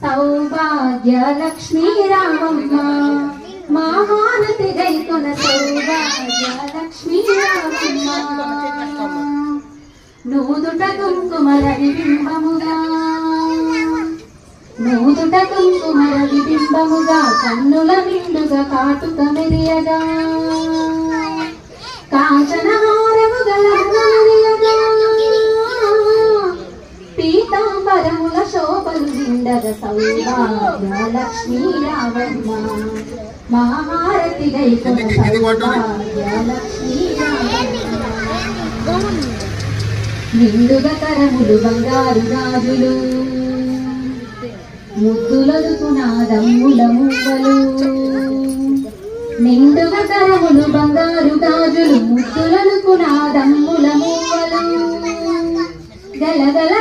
సౌభాగ్య లక్ష్మీ రామమ్మ మహానతి గైకొన సౌభాగ్య లక్ష్మీ రామమ్మ నూదుట కుంకుమర విబింబముగా నూదుట కుంకుమర విబింబముగా కన్నుల నిండుగా కాటుక మెరియగా కాంచన హారము గలమరియగా పీతాంబరముల శోభలు నిండగ సౌభాగ్య లక్ష్మీ రామమ్మ మహారతి గైకొన సౌభాగ్య లక్ష్మీ రామమ్మ నిండుగా కరములు బంగారు గాజులు ముద్దులొదుకునాదమ్ముల మువ్వలు నిండుగా కరములు బంగారు గాజులు ముద్దులొదుకునాదమ్ముల మువ్వలు గలగల